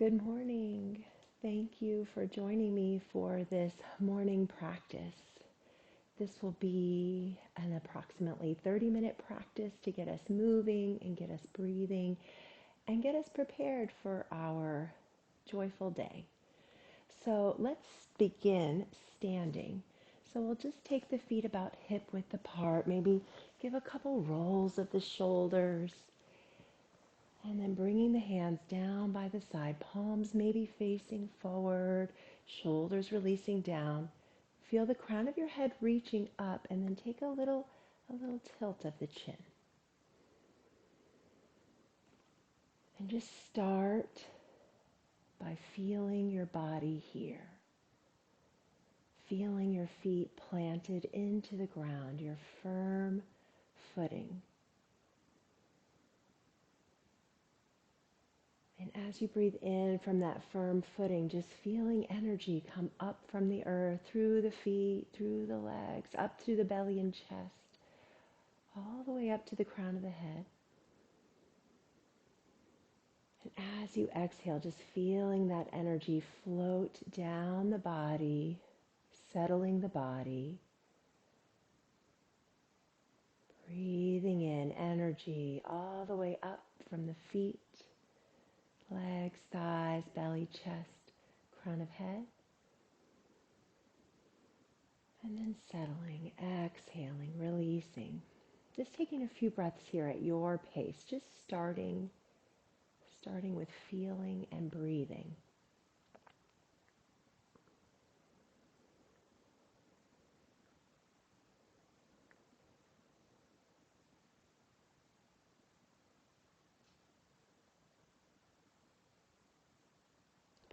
Good morning. Thank you for joining me for this morning practice. This will be an approximately 30-minute practice to get us moving and get us breathing and get us prepared for our joyful day. So let's begin standing. So we'll just take the feet about hip width apart, maybe give a couple rolls of the shoulders. And then bringing the hands down by the side, palms maybe facing forward, shoulders releasing down. Feel the crown of your head reaching up, and then take a little tilt of the chin. And just start by feeling your body here. Feeling your feet planted into the ground, your firm footing. And as you breathe in from that firm footing, just feeling energy come up from the earth, through the feet, through the legs, up through the belly and chest, all the way up to the crown of the head. And as you exhale, just feeling that energy float down the body, settling the body. Breathing in energy all the way up from the feet, legs, thighs, belly, chest, crown of head. And then settling, exhaling, releasing. Just taking a few breaths here at your pace. Just starting with feeling and breathing.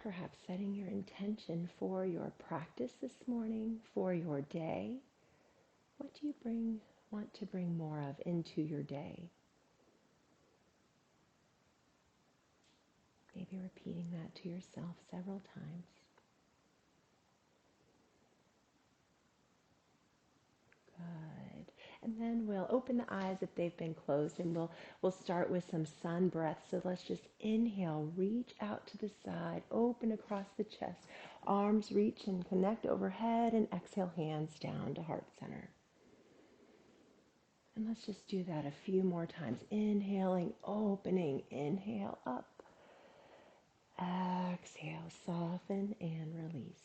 Perhaps setting your intention for your practice this morning, for your day. What do you want to bring more of into your day? Maybe repeating that to yourself several times. Good. And then we'll open the eyes if they've been closed, and we'll start with some sun breath. So let's just inhale, reach out to the side, open across the chest, arms reach and connect overhead, and exhale, hands down to heart center. And let's just do that a few more times. Inhaling, opening, inhale up. Exhale, soften and release.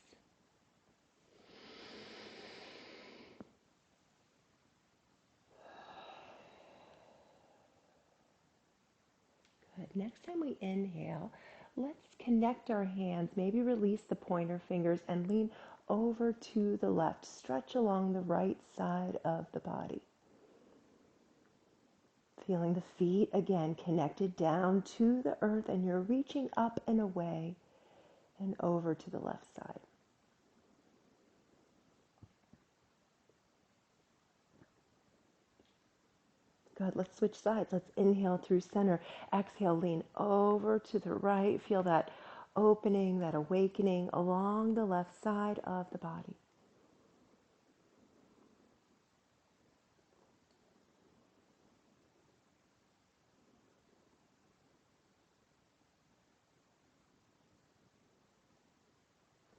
Good. Next time we inhale, let's connect our hands, maybe release the pointer fingers and lean over to the left. Stretch along the right side of the body. Feeling the feet again connected down to the earth, and you're reaching up and away and over to the left side. Good. Let's switch sides. Let's inhale through center. Exhale, lean over to the right. Feel that opening, that awakening along the left side of the body.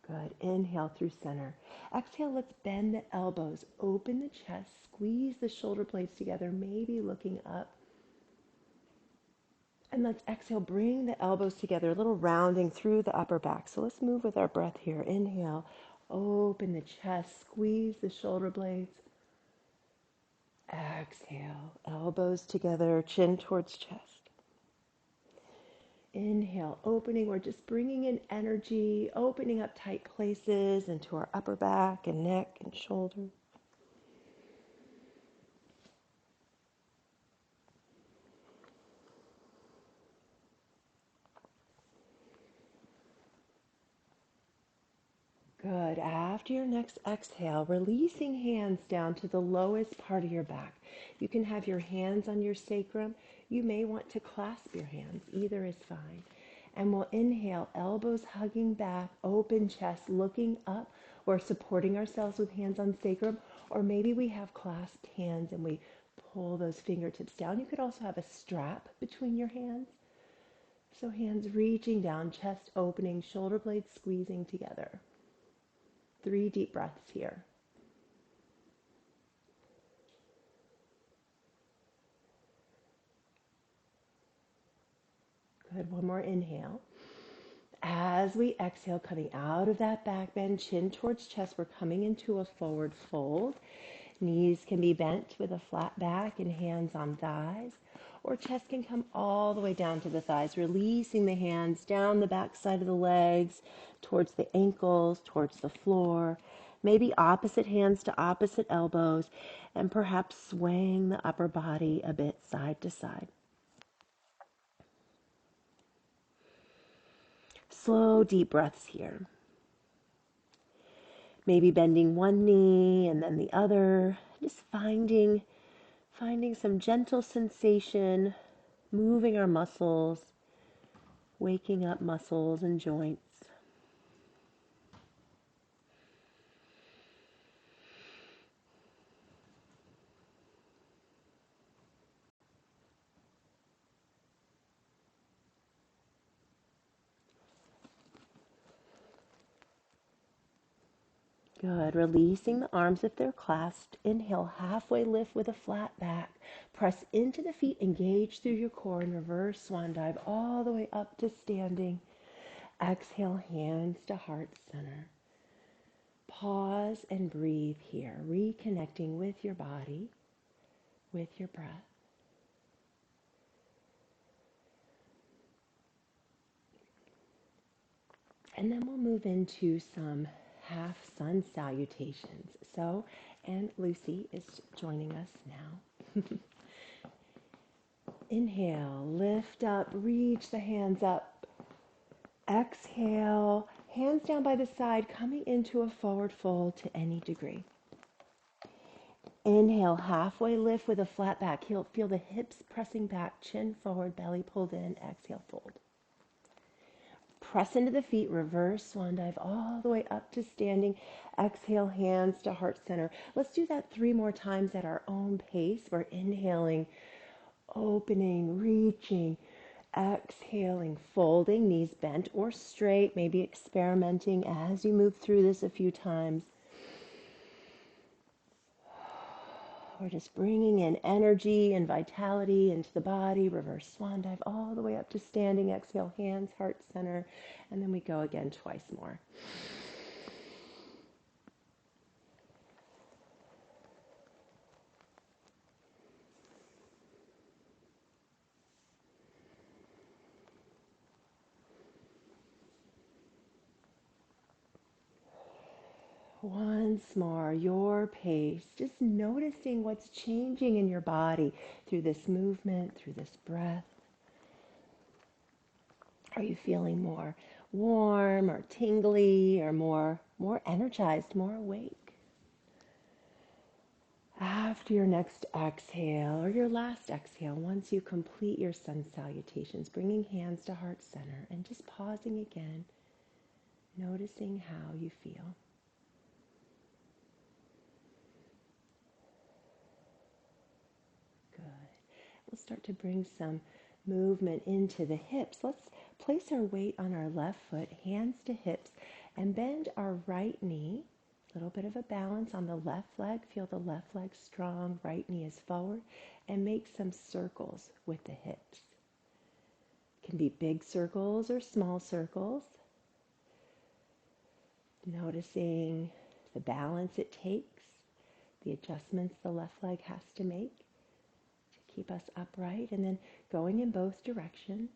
Good. Inhale through center. Exhale, let's bend the elbows. Open the chest. Squeeze the shoulder blades together, maybe looking up. And let's exhale, bring the elbows together, a little rounding through the upper back. So let's move with our breath here. Inhale, open the chest, squeeze the shoulder blades. Exhale, elbows together, chin towards chest. Inhale, opening, we're just bringing in energy, opening up tight places into our upper back and neck and shoulder. Good. After your next exhale, releasing hands down to the lowest part of your back. You can have your hands on your sacrum. You may want to clasp your hands. Either is fine. And we'll inhale, elbows hugging back, open chest, looking up. We're supporting ourselves with hands on sacrum. Or maybe we have clasped hands and we pull those fingertips down. You could also have a strap between your hands. So hands reaching down, chest opening, shoulder blades squeezing together. 3 deep breaths here. Good, one more inhale. As we exhale, coming out of that back bend, chin towards chest, we're coming into a forward fold. Knees can be bent with a flat back and hands on thighs, or chest can come all the way down to the thighs, releasing the hands down the back side of the legs, towards the ankles, towards the floor, maybe opposite hands to opposite elbows, and perhaps swaying the upper body a bit side to side. Slow, deep breaths here. Maybe bending one knee and then the other, just finding some gentle sensation, moving our muscles, waking up muscles and joints. Good. Releasing the arms if they're clasped. Inhale, halfway lift with a flat back. Press into the feet, engage through your core, and reverse swan dive all the way up to standing. Exhale, hands to heart center. Pause and breathe here, reconnecting with your body, with your breath. And then we'll move into some half sun salutations. So, and Lucy is joining us now. Inhale, lift up, reach the hands up. Exhale, hands down by the side, coming into a forward fold to any degree. Inhale, halfway lift with a flat back. Feel the hips pressing back, chin forward, belly pulled in. Exhale, fold. Press into the feet, reverse swan dive all the way up to standing. Exhale, hands to heart center. Let's do that 3 more times at our own pace. We're inhaling, opening, reaching, exhaling, folding, knees bent or straight, maybe experimenting as you move through this a few times. We're just bringing in energy and vitality into the body. Reverse swan dive all the way up to standing. Exhale, hands, heart center. And then we go again twice more. Once more, your pace, just noticing what's changing in your body through this movement, through this breath. Are you feeling more warm or tingly or more energized, more awake? After your next exhale or your last exhale, once you complete your sun salutations, bringing hands to heart center and just pausing again, noticing how you feel. Good. We'll start to bring some movement into the hips. Let's place our weight on our left foot, hands to hips, and bend our right knee. A little bit of a balance on the left leg. Feel the left leg strong, right knee is forward, and make some circles with the hips. It can be big circles or small circles. Noticing the balance it takes, the adjustments the left leg has to make to keep us upright, and then going in both directions.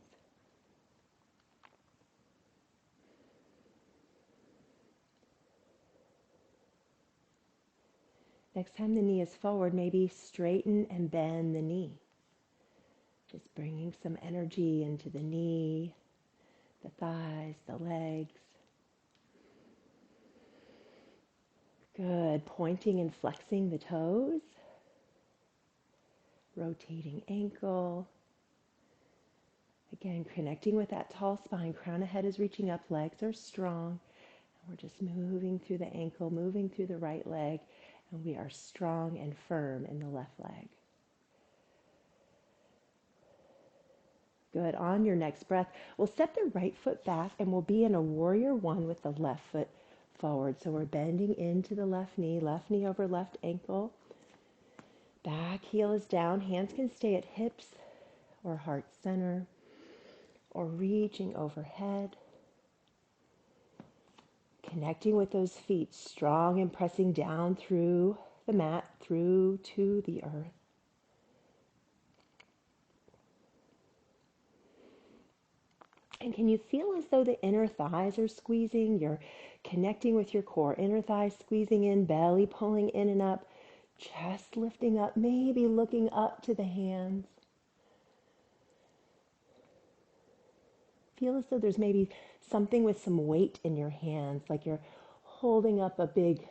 Next time the knee is forward, maybe straighten and bend the knee. Just bringing some energy into the knee, the thighs, the legs. Good. Pointing and flexing the toes. Rotating ankle. Again, connecting with that tall spine. Crown of head is reaching up. Legs are strong. And we're just moving through the ankle, moving through the right leg. And we are strong and firm in the left leg. Good. On your next breath, we'll step the right foot back and we'll be in a warrior one with the left foot forward. So we're bending into the left knee over left ankle. Back heel is down. Hands can stay at hips or heart center or reaching overhead. Connecting with those feet, strong and pressing down through the mat, through to the earth. And can you feel as though the inner thighs are squeezing? You're connecting with your core. Inner thighs squeezing in, belly pulling in and up, chest lifting up, maybe looking up to the hands. Feel as though there's maybe something with some weight in your hands, like you're holding up a big,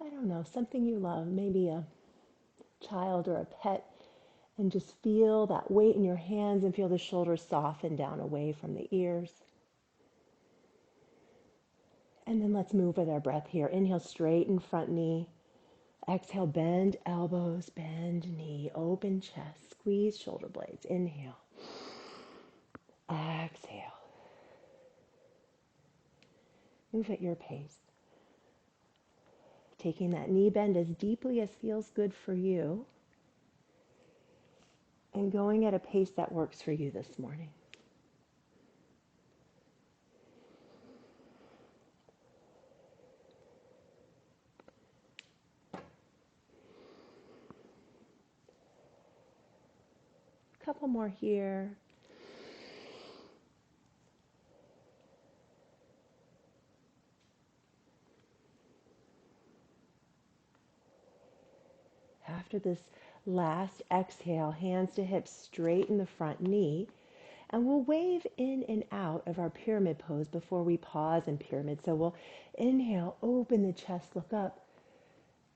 I don't know, something you love, maybe a child or a pet, and just feel that weight in your hands and feel the shoulders soften down away from the ears. And then let's move with our breath here. Inhale, straighten front knee. Exhale, bend elbows, bend knee, open chest, squeeze shoulder blades. Inhale. Exhale. Move at your pace. Taking that knee bend as deeply as feels good for you. And going at a pace that works for you this morning. Couple more here. After this last exhale, hands to hips, straighten the front knee. And we'll wave in and out of our pyramid pose before we pause in pyramid. So we'll inhale, open the chest, look up.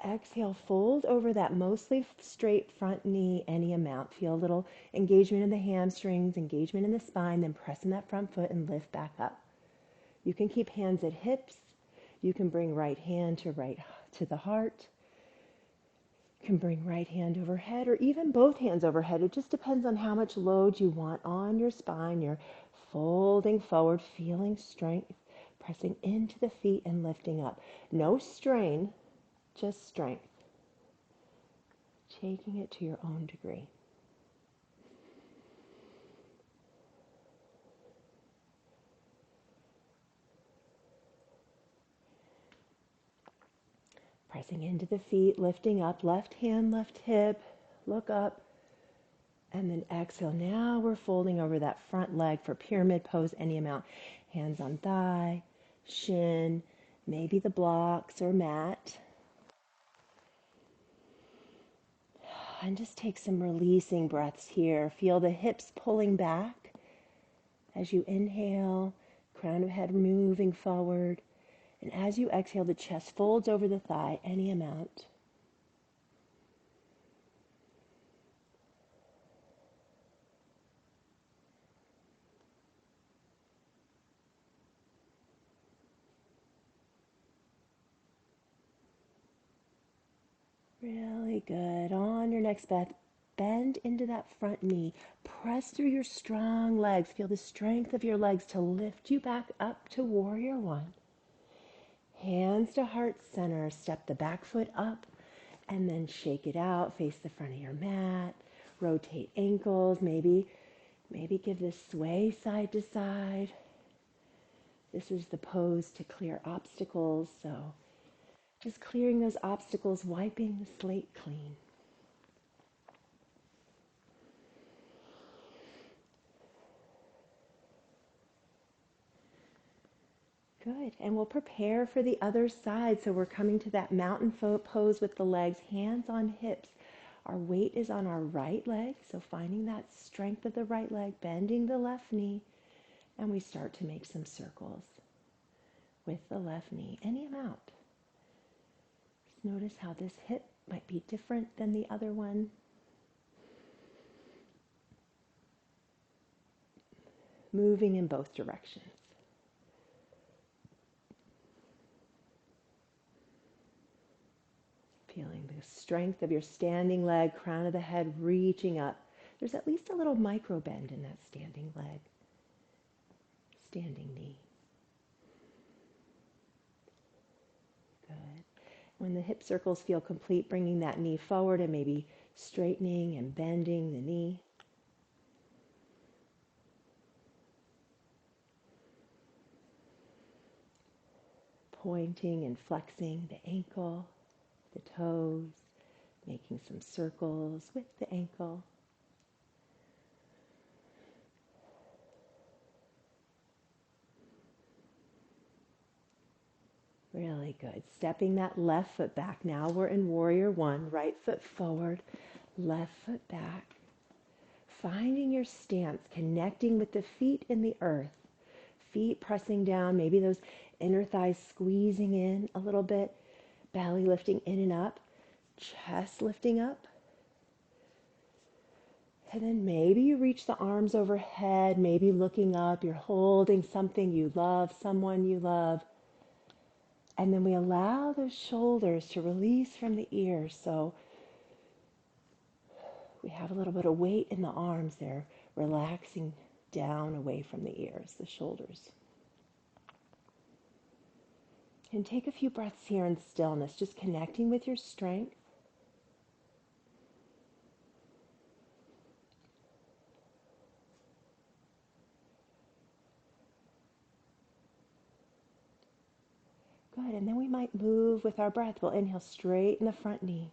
Exhale, fold over that mostly straight front knee, any amount. Feel a little engagement in the hamstrings, engagement in the spine, then press in that front foot and lift back up. You can keep hands at hips. You can bring right hand to the heart. You can bring right hand overhead or even both hands overhead. It just depends on how much load you want on your spine. You're folding forward, feeling strength, pressing into the feet and lifting up. No strain, just strength. Taking it to your own degree. Pressing into the feet, lifting up, left hand, left hip, look up, and then exhale. Now we're folding over that front leg for pyramid pose, any amount. Hands on thigh, shin, maybe the blocks or mat. And just take some releasing breaths here. Feel the hips pulling back as you inhale, crown of head moving forward. And as you exhale, the chest folds over the thigh, any amount. Really good. On your next breath, bend into that front knee. Press through your strong legs. Feel the strength of your legs to lift you back up to warrior one. Hands to heart center. Step the back foot up and then shake it out. Face the front of your mat. Rotate ankles. Maybe give this sway side to side. This is the pose to clear obstacles. So just clearing those obstacles, wiping the slate clean. Good. And we'll prepare for the other side. So we're coming to that mountain pose with the legs, hands on hips. Our weight is on our right leg. So finding that strength of the right leg, bending the left knee. And we start to make some circles with the left knee, any amount. Just notice how this hip might be different than the other one. Moving in both directions. Feeling the strength of your standing leg, crown of the head reaching up. there's at least a little micro bend in that standing leg, standing knee. Good. When the hip circles feel complete, bringing that knee forward and maybe straightening and bending the knee. Pointing and flexing the ankle, the toes, making some circles with the ankle. Really good. Stepping that left foot back. Now we're in warrior one. Right foot forward, left foot back. Finding your stance, connecting with the feet in the earth. Feet pressing down, maybe those inner thighs squeezing in a little bit. Belly lifting in and up. Chest lifting up. And then maybe you reach the arms overhead, maybe looking up. You're holding something you love, someone you love. And then we allow those shoulders to release from the ears. So we have a little bit of weight in the arms there, relaxing down away from the ears, the shoulders. And take a few breaths here in stillness, just connecting with your strength. Good, and then we might move with our breath. We'll inhale, straighten the front knee.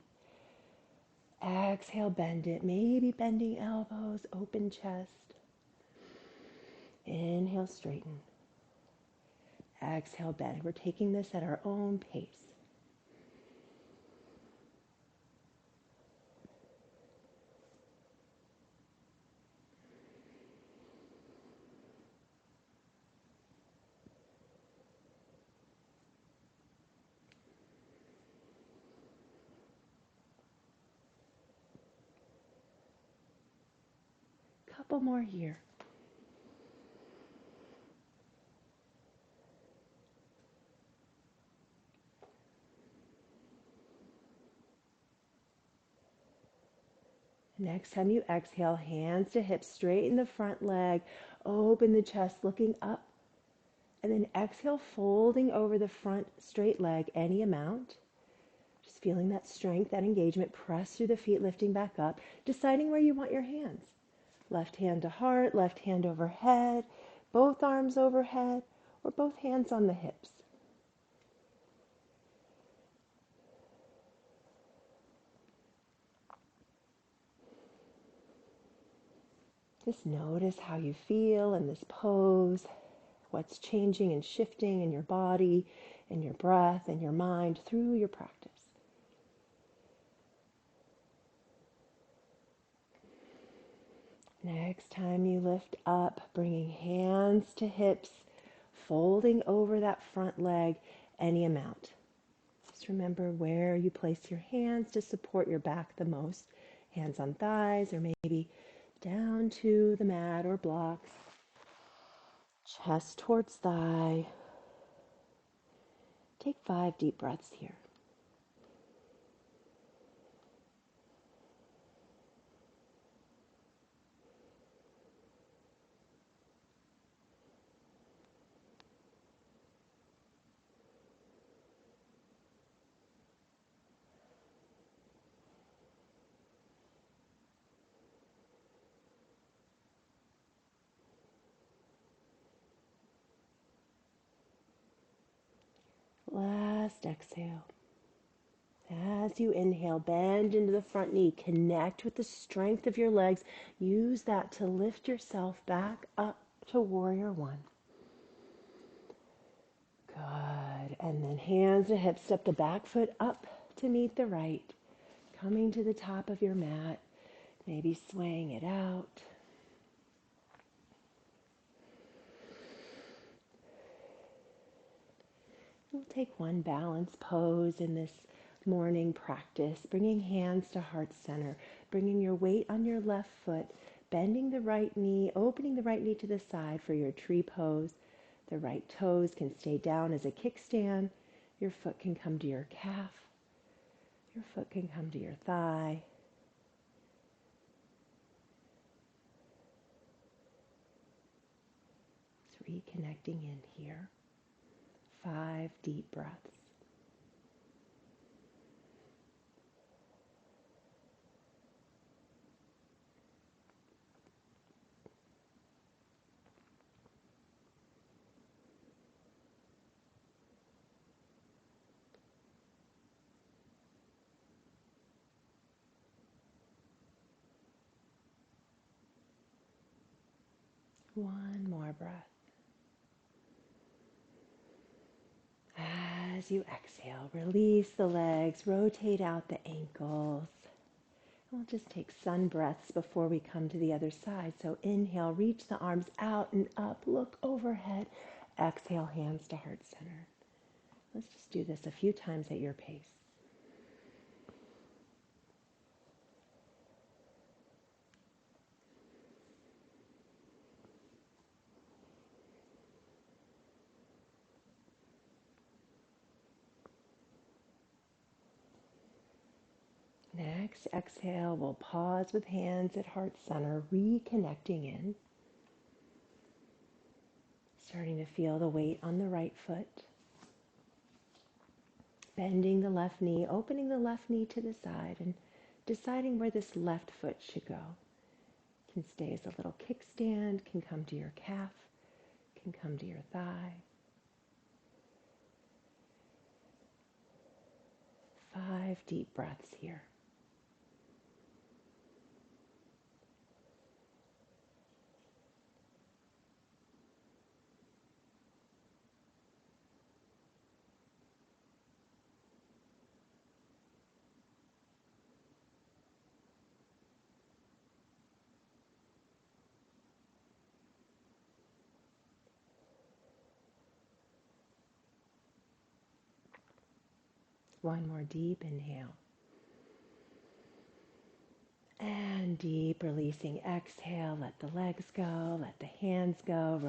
Exhale, bend it, maybe bending elbows, open chest. Inhale, straighten. Exhale, bend. We're taking this at our own pace. Couple more here. Next time you exhale, hands to hips, straighten the front leg, open the chest, looking up. And then exhale, folding over the front straight leg any amount. Just feeling that strength, that engagement. Press through the feet, lifting back up. Deciding where you want your hands. Left hand to heart, left hand overhead, both arms overhead, or both hands on the hips. Just notice how you feel in this pose, what's changing and shifting in your body, in your breath, in your mind through your practice. Next time you lift up, bringing hands to hips, folding over that front leg any amount. Just remember where you place your hands to support your back the most. Hands on thighs, or maybe down to the mat or blocks. Chest towards thigh. Take 5 deep breaths here. Last exhale. As you inhale, bend into the front knee. Connect with the strength of your legs. Use that to lift yourself back up to warrior one. Good. And then hands to hips. Step the back foot up to meet the right. Coming to the top of your mat. Maybe swaying it out. We'll take one balanced pose in this morning practice, bringing hands to heart center, bringing your weight on your left foot, bending the right knee, opening the right knee to the side for your tree pose. The right toes can stay down as a kickstand. Your foot can come to your calf. Your foot can come to your thigh. reconnecting in here. 5 deep breaths. One more breath. As you exhale, release the legs, rotate out the ankles. We'll just take sun breaths before we come to the other side. So inhale, reach the arms out and up, look overhead. Exhale, hands to heart center. Let's just do this a few times at your pace. Next, exhale, we'll pause with hands at heart center, reconnecting in. Starting to feel the weight on the right foot. Bending the left knee, opening the left knee to the side, and deciding where this left foot should go. Can stay as a little kickstand, can come to your calf, can come to your thigh. 5 deep breaths here. One more deep inhale. And deep releasing exhale. Let the legs go, let the hands go.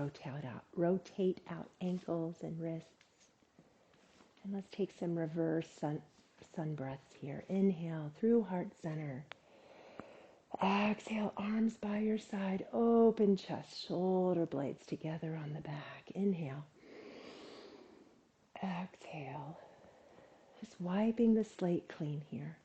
Rotate out ankles and wrists. And let's take some reverse sun breaths here. Inhale through heart center. Exhale, arms by your side, open chest, shoulder blades together on the back. Inhale. Exhale. Just wiping the slate clean here.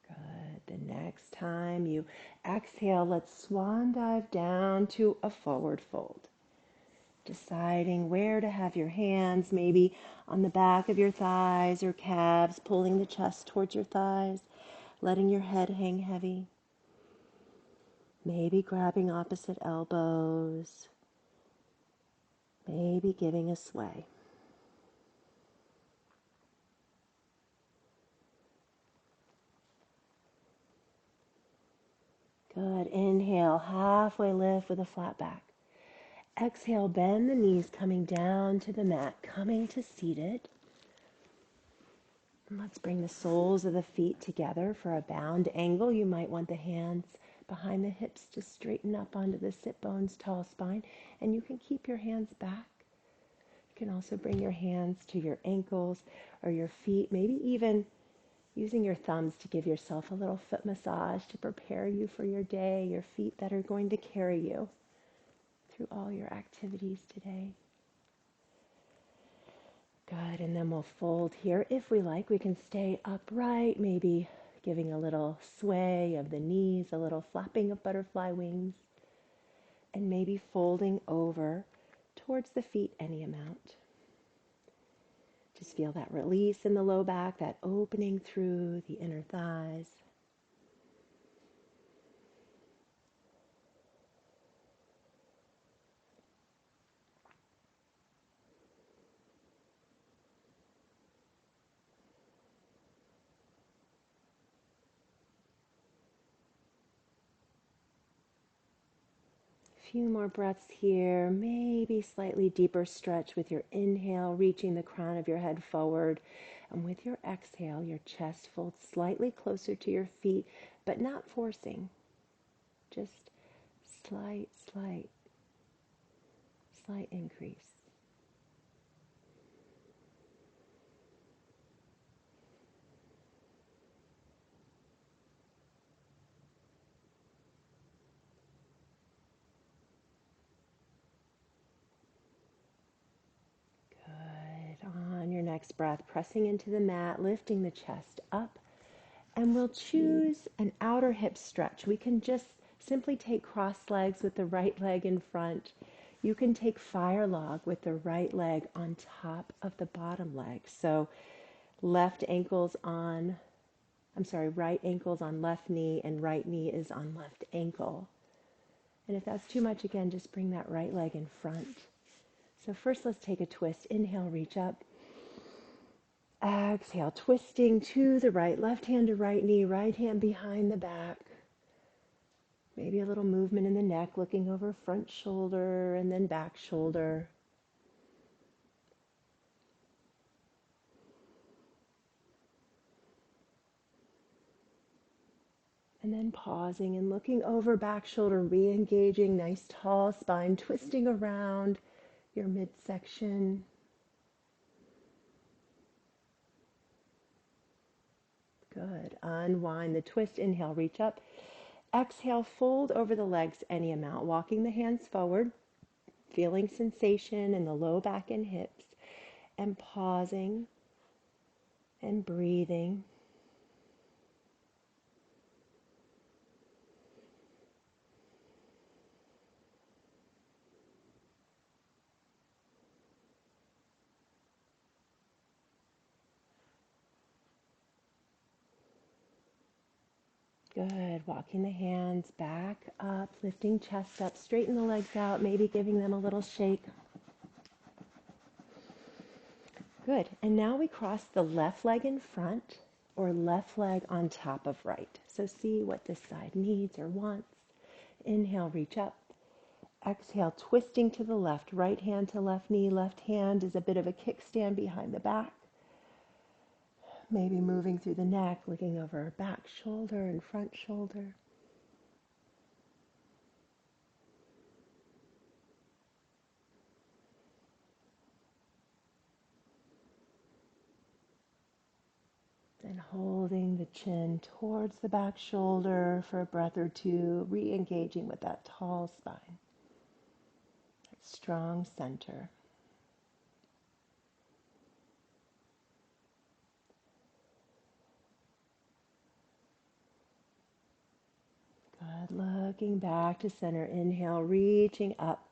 Good. The next time you exhale, let's swan dive down to a forward fold. Deciding where to have your hands, maybe on the back of your thighs or calves, pulling the chest towards your thighs, letting your head hang heavy. Maybe grabbing opposite elbows, maybe giving a sway. Good. Inhale, halfway lift with a flat back. Exhale, bend the knees, coming down to the mat, coming to seated. And let's bring the soles of the feet together for a bound angle. You might want the hands behind the hips to straighten up onto the sit bones, tall spine, and you can keep your hands back. You can also bring your hands to your ankles or your feet, maybe even using your thumbs to give yourself a little foot massage to prepare you for your day, your feet that are going to carry you through all your activities today. Good, and then we'll fold here. If we like, we can stay upright, maybe giving a little sway of the knees, a little flapping of butterfly wings, and maybe folding over towards the feet any amount. Just feel that release in the low back, that opening through the inner thighs. Few more breaths here, maybe slightly deeper stretch with your inhale, reaching the crown of your head forward. And with your exhale, your chest folds slightly closer to your feet, but not forcing. Just slight increase. next breath, pressing into the mat, lifting the chest up. And we'll choose an outer hip stretch. We can just simply take cross legs with the right leg in front. You can take fire log with the right leg on top of the bottom leg. So right ankle's on left knee, and right knee is on left ankle. And if that's too much, again, just bring that right leg in front. So first, let's take a twist. Inhale, reach up. Exhale, twisting to the right, left hand to right knee, right hand behind the back. Maybe a little movement in the neck, looking over front shoulder and then back shoulder. And then pausing and looking over back shoulder, re-engaging, nice tall spine, twisting around your midsection. Good. Unwind the twist. Inhale, reach up. Exhale, fold over the legs any amount, walking the hands forward, feeling sensation in the low back and hips, and pausing and breathing. Good. Walking the hands back up, lifting chest up, straighten the legs out, maybe giving them a little shake. Good. And now we cross the left leg in front or left leg on top of right. So see what this side needs or wants. Inhale, reach up. Exhale, twisting to the left, right hand to left knee. Left hand is a bit of a kickstand behind the back. Maybe moving through the neck, looking over back shoulder and front shoulder. And holding the chin towards the back shoulder for a breath or two, re-engaging with that tall spine, that strong center. Good. Looking back to center. Inhale, reaching up.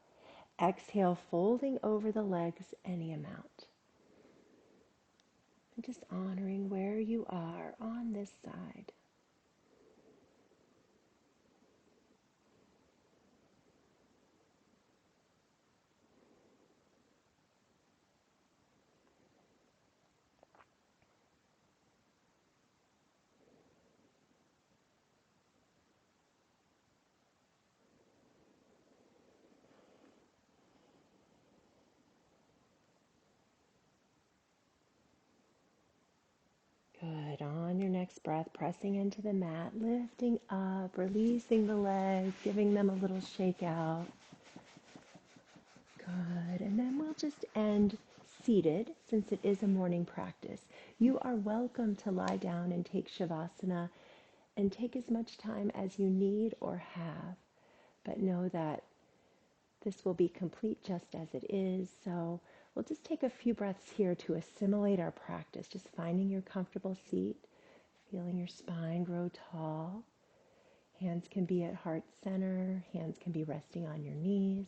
Exhale, folding over the legs any amount. And just honoring where you are on this side. Good. On your next breath, pressing into the mat, lifting up, releasing the legs, giving them a little shake out. Good. And then we'll just end seated, since it is a morning practice. You are welcome to lie down and take Shavasana and take as much time as you need or have. But know that this will be complete just as it is. So we'll just take a few breaths here to assimilate our practice, just finding your comfortable seat, feeling your spine grow tall. Hands can be at heart center, hands can be resting on your knees.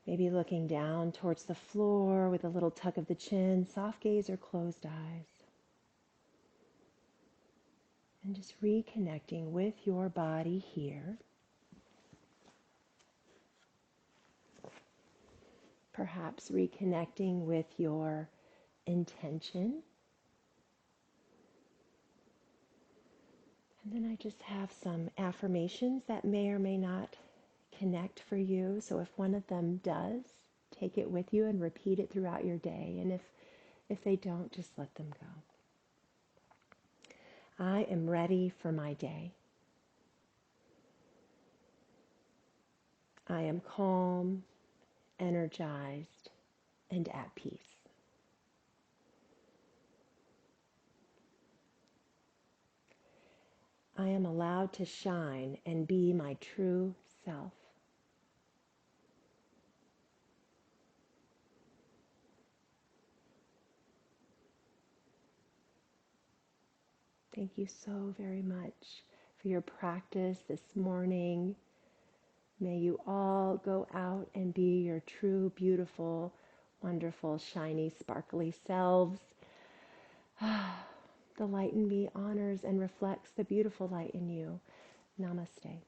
Maybe looking down towards the floor with a little tuck of the chin, soft gaze or closed eyes. And just reconnecting with your body here. Perhaps reconnecting with your intention. And then I just have some affirmations that may or may not connect for you. So if one of them does, take it with you and repeat it throughout your day. And if they don't, just let them go. I am ready for my day. I am calm, energized, and at peace. I am allowed to shine and be my true self. Thank you so very much for your practice this morning. May you all go out and be your true, beautiful, wonderful, shiny, sparkly selves. The light in me honors and reflects the beautiful light in you. Namaste.